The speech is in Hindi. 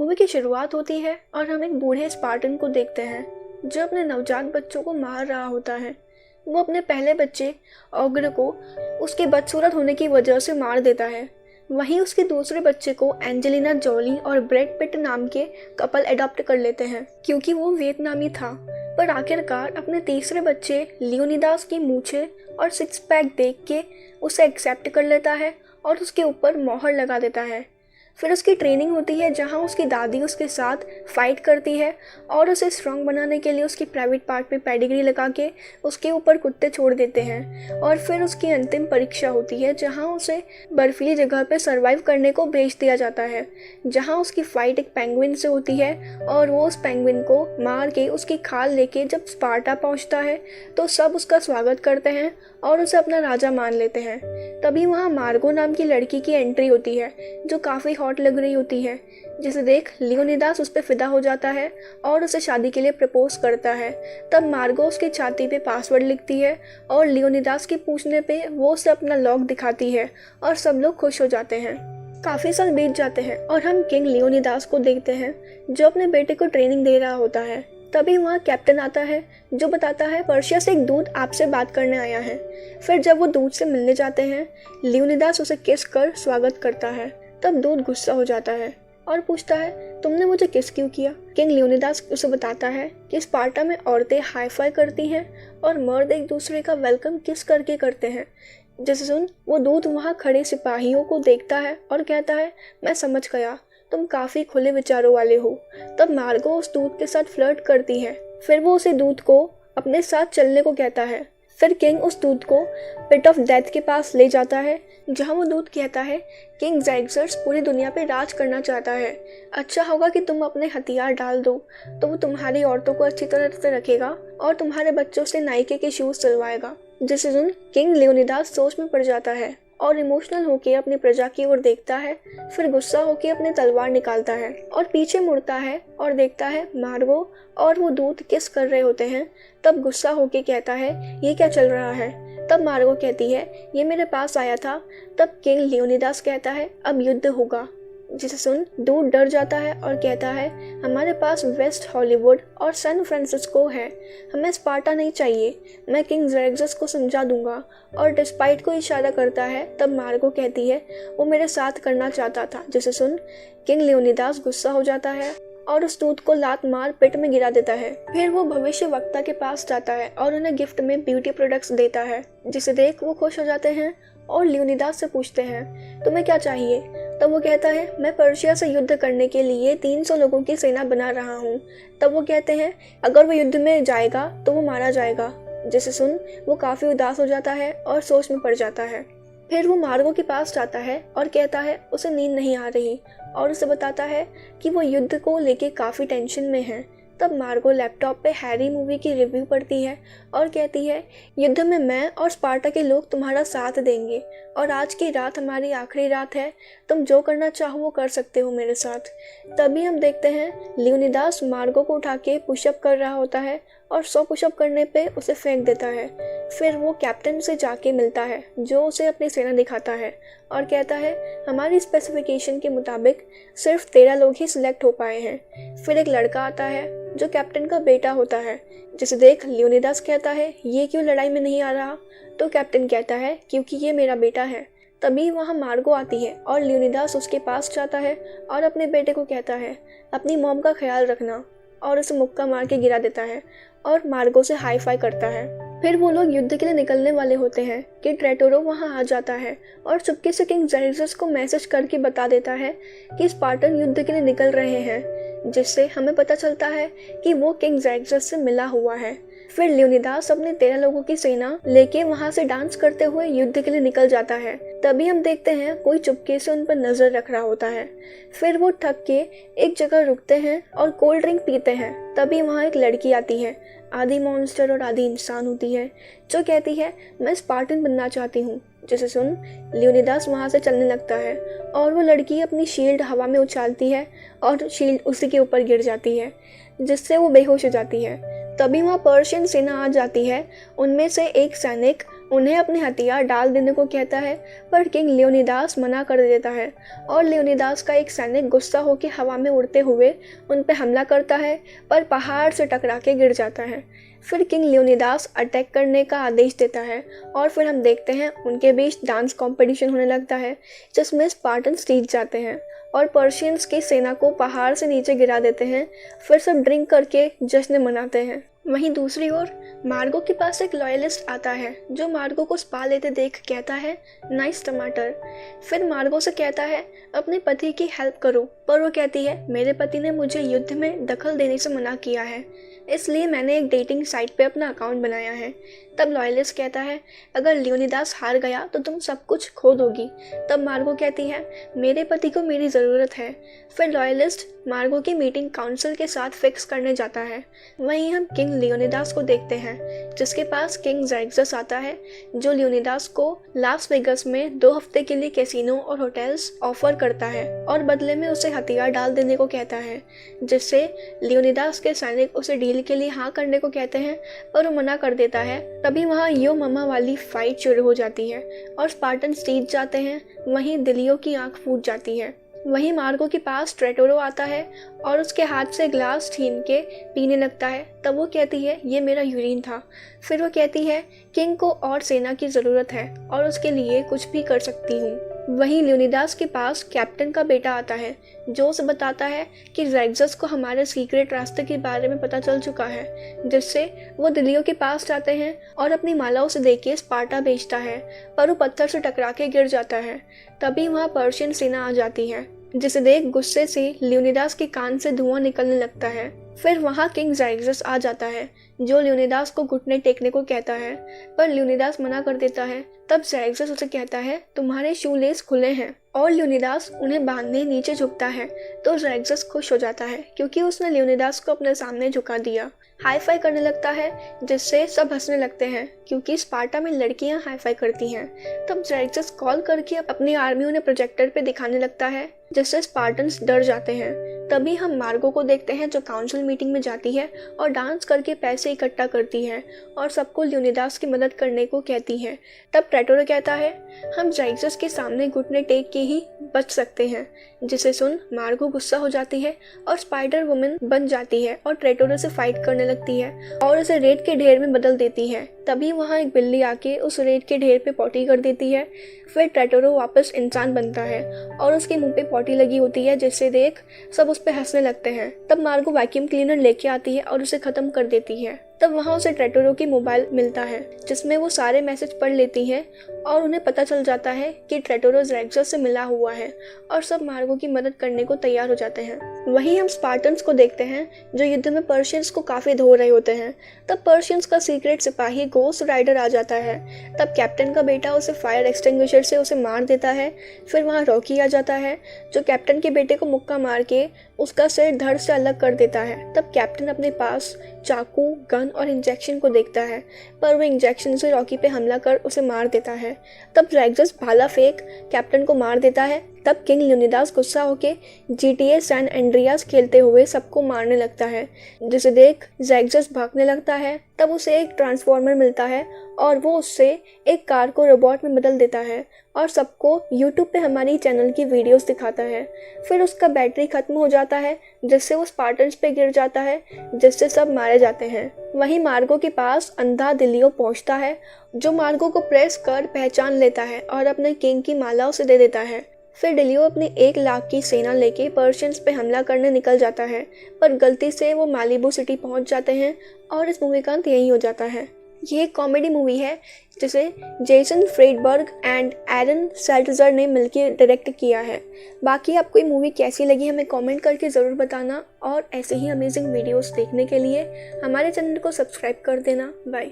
मूवी की शुरुआत होती है और हम एक बूढ़े स्पार्टन को देखते हैं जो अपने नवजात बच्चों को मार रहा होता है। वो अपने पहले बच्चे ऑग्र को उसके बदसूरत होने की वजह से मार देता है। वहीं उसके दूसरे बच्चे को एंजेलिना जोली और ब्रैड पिट नाम के कपल अडॉप्ट कर लेते हैं क्योंकि वो वियतनामी था। पर आखिरकार अपने तीसरे बच्चे लियोनिदास की मूछें और सिक्स पैक देख के उसे एक्सेप्ट कर लेता है और उसके ऊपर मोहर लगा देता है। फिर उसकी ट्रेनिंग होती है जहां उसकी दादी उसके साथ फाइट करती है और उसे स्ट्रांग बनाने के लिए उसकी प्राइवेट पार्ट में पेडिग्री लगा के उसके ऊपर कुत्ते छोड़ देते हैं। और फिर उसकी अंतिम परीक्षा होती है जहां उसे बर्फीली जगह पे सरवाइव करने को भेज दिया जाता है, जहां उसकी फाइट एक पेंगुइन से होती है और वो उस पेंगुइन को मार के उसकी खाल लेके जब स्पार्टा पहुंचता है तो सब उसका स्वागत करते हैं और उसे अपना राजा मान लेते हैं। तभी वहाँ मार्गो नाम की लड़की की एंट्री होती है जो काफ़ी हॉट लग रही होती है, जिसे देख लियोनिदास उस पर फिदा हो जाता है और उसे शादी के लिए प्रपोज करता है। तब मार्गो उसकी छाती पे पासवर्ड लिखती है और लियोनिदास के पूछने पे वो उसे अपना लॉक दिखाती है और सब लोग खुश हो जाते हैं। काफ़ी साल बीत जाते हैं और हम किंग लियोनिदास को देखते हैं जो अपने बेटे को ट्रेनिंग दे रहा होता है। तभी वहाँ कैप्टन आता है जो बताता है पर्शिया से एक दूत आपसे बात करने आया है। फिर जब वो दूत से मिलने जाते हैं लियोनिदास उसे किस कर स्वागत करता है। तब दूत गुस्सा हो जाता है और पूछता है तुमने मुझे किस क्यों किया। किंग लियोनिदास उसे बताता है कि स्पार्टा में औरतें हाई फाई करती हैं और मर्द एक दूसरे का वेलकम किस करके करते हैं। जिसे सुन वो दूत वहाँ खड़े सिपाहियों को देखता है और कहता है मैं समझ गया, तुम काफ़ी खुले विचारों वाले हो। तब मार्गो उस दूत के साथ फ्लर्ट करती है। फिर वो उसे दूत को अपने साथ चलने को कहता है। फिर किंग उस दूत को पिट ऑफ डेथ के पास ले जाता है जहां वो दूत कहता है किंग ज़ेग्ज़र्स पूरी दुनिया पे राज करना चाहता है। अच्छा होगा कि तुम अपने हथियार डाल दो तो वो तुम्हारी औरतों को अच्छी तरह से रखेगा और तुम्हारे बच्चों से नाइके के शूज़ सिलवाएगा। जिसे सुन किंग लियोनिदास सोच में पड़ जाता है और इमोशनल होके अपनी प्रजा की ओर देखता है। फिर गुस्सा होके अपनी तलवार निकालता है और पीछे मुड़ता है और देखता है मार्गो और वो दूत किस कर रहे होते हैं। तब गुस्सा होके कहता है ये क्या चल रहा है। तब मार्गो कहती है ये मेरे पास आया था। तब किंग लियोनिदास कहता है अब युद्ध होगा। जिसे सुन दूत डर जाता है और कहता है हमारे पास वेस्ट हॉलीवुड और सैन फ्रांसिस्को है, हमें स्पार्टा नहीं चाहिए, मैं किंग ज़ेग्ज़र्स को समझा दूंगा। और डिस्पाइट को इशारा करता है। तब मार्गो कहती है वो मेरे साथ करना चाहता था। जिसे सुन किंग लियोनिदास गुस्सा हो जाता है और उस दूत को लात मार पेट में गिरा देता है। फिर वो भविष्य वक्ता के पास जाता है और उन्हें गिफ्ट में ब्यूटी प्रोडक्ट्स देता है, जिसे देख वो खुश हो जाते हैं और लियोनिदास से पूछते हैं तुम्हें क्या चाहिए। तब वो कहता है मैं पर्शिया से युद्ध करने के लिए 300 लोगों की सेना बना रहा हूँ। तब वो कहते हैं अगर वो युद्ध में जाएगा तो वो मारा जाएगा। जिसे सुन वो काफ़ी उदास हो जाता है और सोच में पड़ जाता है। फिर वो मार्गो के पास जाता है और कहता है उसे नींद नहीं आ रही और उसे बताता है कि वो युद्ध को लेके काफ़ी टेंशन में है। तब मार्गो लैपटॉप पे हैरी मूवी की रिव्यू पढ़ती है और कहती है युद्ध में मैं और स्पार्टा के लोग तुम्हारा साथ देंगे और आज की रात हमारी आखिरी रात है, तुम जो करना चाहो वो कर सकते हो मेरे साथ। तभी हम देखते हैं लियोनिदास मार्गो को उठा के पुशअप कर रहा होता है और 100 पुशअप करने पे उसे फेंक देता है। फिर वो कैप्टन से जाके मिलता है जो उसे अपनी सेना दिखाता है और कहता है हमारी स्पेसिफिकेशन के मुताबिक सिर्फ 13 लोग ही सिलेक्ट हो पाए हैं। फिर एक लड़का आता है जो कैप्टन का बेटा होता है, जिसे देख लियोनिदास कहता है ये क्यों लड़ाई में नहीं आ रहा। तो कैप्टन कहता है क्योंकि ये मेरा बेटा है। तभी वहाँ मार्गो आती है और लियोनिदास उसके पास जाता है और अपने बेटे को कहता है अपनी मॉम का ख्याल रखना और उसे मुक्का मार के गिरा देता है और मार्गो से हाई फाई करता है। फिर वो लोग युद्ध के लिए निकलने वाले होते हैं कि ट्रेटोरो वहाँ आ जाता है और चुपके से किंग ज़ेग्ज़र्स को मैसेज करके बता देता है कि स्पार्टन युद्ध के लिए निकल रहे हैं, जिससे हमें पता चलता है कि वो किंग ज़ेग्ज़र्स से मिला हुआ है। फिर लियोनिदास अपने 13 लोगों की सेना लेके वहाँ से डांस करते हुए युद्ध के लिए निकल जाता है। तभी हम देखते हैं कोई चुपके से उन पर नजर रख रहा होता है। फिर वो थक के एक जगह रुकते हैं और कोल्ड ड्रिंक पीते हैं। तभी वहाँ एक लड़की आती है, आधी मॉन्स्टर और आधी इंसान होती है, जो कहती है मैं स्पार्टन बनना चाहती हूँ। जिसे सुन लियोनिदास वहाँ से चलने लगता है और वो लड़की अपनी शील्ड हवा में उछालती है और शील्ड उसी के ऊपर गिर जाती है, जिससे वो बेहोश हो जाती है। तभी वहाँ पर्शियन सेना आ जाती है। उनमें से एक सैनिक उन्हें अपने हथियार डाल देने को कहता है, पर किंग लियोनिदास मना कर देता है और लियोनिदास का एक सैनिक गुस्सा होकर हवा में उड़ते हुए उन पर हमला करता है, पर पहाड़ से टकरा के गिर जाता है। फिर किंग लियोनिदास अटैक करने का आदेश देता है और फिर हम देखते हैं उनके बीच डांस कंपटीशन होने लगता है, जिसमें स्पार्टन्स जीत जाते हैं और पर्शियंस की सेना को पहाड़ से नीचे गिरा देते हैं। फिर सब ड्रिंक करके जश्न मनाते हैं। वहीं दूसरी ओर मार्गो के पास एक लॉयलिस्ट आता है जो मार्गो को स्पा लेते देख कहता है, नाइस टमाटर। फिर मार्गो से कहता है अपने पति की हेल्प करो, पर वो कहती है मेरे पति ने मुझे युद्ध में दखल देने से मना किया है, इसलिए मैंने एक डेटिंग साइट पे अपना अकाउंट बनाया है। तब लॉयलिस्ट कहता है अगर लियोनिदास हार गया तो तुम सब कुछ खो दोगी। तब मार्गो कहती है मेरे पति को मेरी ज़रूरत है। फिर लॉयलिस्ट मार्गो की मीटिंग काउंसिल के साथ फिक्स करने जाता है। वहीं हम किंग लियोनिदास को देखते हैं जिसके पास किंग ज़ेरेक्सस आता है, जो लियोनिदास को लास वेगस में 2 हफ्ते के लिए कैसीनो और होटल्स ऑफर करता है और बदले में उसे हथियार डाल देने को कहता है, जिससे लियोनिदास के सैनिक उसे डील के लिए हाँ करने को कहते हैं, पर वो मना कर देता है। तभी वहाँ यो ममा वाली फाइट शुरू हो जाती है और स्पार्टन्स जीत जाते हैं। वहीं दिलियो की आंख फूट जाती है। वहीं मार्गो के पास ट्रेटोरो आता है और उसके हाथ से ग्लास छीन के पीने लगता है। तब वो कहती है ये मेरा यूरिन था। फिर वो कहती है किंग को और सेना की ज़रूरत है और उसके लिए कुछ भी कर सकती हूँ। वहीं लियोनिदास के पास कैप्टन का बेटा आता है जो उसे बताता है कि ज़ेरेक्सस को हमारे सीक्रेट रास्ते के बारे में पता चल चुका है, जिससे वो दिलियो के पास जाते हैं और अपनी माला उसे देके स्पार्टा भेजता है, पर वो पत्थर से टकरा के गिर जाता है। तभी वहाँ पर्शियन सेना आ जाती है, जिसे देख गुस्से से लियोनिदास के कान से धुआं निकलने लगता है। फिर वहाँ किंग ज़ेरेक्सस आ जाता है जो लियोनिदास को घुटने टेकने को कहता है, पर लियोनिदास मना कर देता है। तब ज़ेरेक्सस उसे कहता है तुम्हारे शू लेस खुले हैं और लियोनिदास उन्हें बांधने नीचे झुकता है। तो ज़ेरेक्सस खुश हो जाता है क्योंकि उसने लियोनिदास को अपने सामने झुका दिया। हाई फाई करने लगता है जिससे सब हंसने लगते हैं क्योंकि स्पार्टा में लड़कियां हाई फाई करती हैं। तब ज़ेरेक्सस कॉल करके अपनी आर्मी उन्हें प्रोजेक्टर पे दिखाने लगता है, जिससे स्पार्टन्स डर जाते हैं। तभी हम मार्गो को देखते हैं जो काउंसिल मीटिंग में जाती है और डांस करके पैसे इकट्ठा करती है और सबको लियोनिदास की मदद करने को कहती है। तब ट्रेटोरो कहता है हम ज़ेरेक्सस के सामने घुटने टेक के ही बच सकते हैं, जिसे सुन मार्गो गुस्सा हो जाती है और स्पाइडर वुमन बन जाती है और ट्रेटोरो से फाइट करने लगती है और उसे रेत के ढेर में बदल देती है। तभी वहाँ एक बिल्ली आके उस रेत के ढेर पे पॉटी कर देती है। फिर ट्रेटोरो वापस इंसान बनता है और उसके मुंह पे पॉटी लगी होती है, जिससे देख सब उस पे हंसने लगते हैं। तब मार्गो वैक्यूम क्लीनर लेके आती है और उसे खत्म कर देती है। तब वहाँ उसे ट्रेटोरो की मोबाइल मिलता है जिसमें वो सारे मैसेज पढ़ लेती है और उन्हें पता चल जाता है कि ट्रेटोरो ज़ेरेक्सस से मिला हुआ है और सब मार्गो की मदद करने को तैयार हो जाते हैं। वहीं हम स्पार्टन्स को देखते हैं जो युद्ध में पर्शियंस को काफ़ी धो रहे होते हैं। तब पर्शियंस का सीक्रेट सिपाही घोस्ट राइडर आ जाता है। तब कैप्टन का बेटा उसे फायर एक्सटिंग्विशर से उसे मार देता है। फिर वहाँ रॉकी आ जाता है जो कैप्टन के बेटे को मुक्का मार के उसका सिर धड़ से अलग कर देता है। तब कैप्टन अपने पास चाकू, गन और इंजेक्शन को देखता है, पर वो इंजेक्शन से रॉकी पे हमला कर उसे मार देता है। तब ज़ेरेक्सस भाला फेंक कैप्टन को मार देता है। तब किंग लियोनिदास गुस्सा होके GTA सैन एंड्रियास खेलते हुए सबको मारने लगता है, जिसे देख ज़ेरेक्सस भागने लगता है। तब उसे एक ट्रांसफॉर्मर मिलता है और वो उससे एक कार को रोबोट में बदल देता है और सबको YouTube पे हमारी चैनल की वीडियोस दिखाता है। फिर उसका बैटरी खत्म हो जाता है, जिससे वो स्पार्टन्स पे गिर जाता है, जिससे सब मारे जाते हैं। वहीं मार्गो के पास अंधा दिलियो पहुंचता है जो मार्गो को प्रेस कर पहचान लेता है और अपने किंग की माला उसे दे देता है। फिर डिलियो अपनी 1 लाख की सेना लेके पर्शियंस पे हमला करने निकल जाता है, पर गलती से वो मालिबू सिटी पहुंच जाते हैं और इस मूवी का अंत यही हो जाता है। ये एक कॉमेडी मूवी है जिसे जेसन फ्रेडबर्ग एंड एरन सेल्टजर ने मिलकर डायरेक्ट किया है। बाकी आपको ये मूवी कैसी लगी हमें कमेंट करके ज़रूर बताना और ऐसे ही अमेजिंग वीडियोस देखने के लिए हमारे चैनल को सब्सक्राइब कर देना। बाय।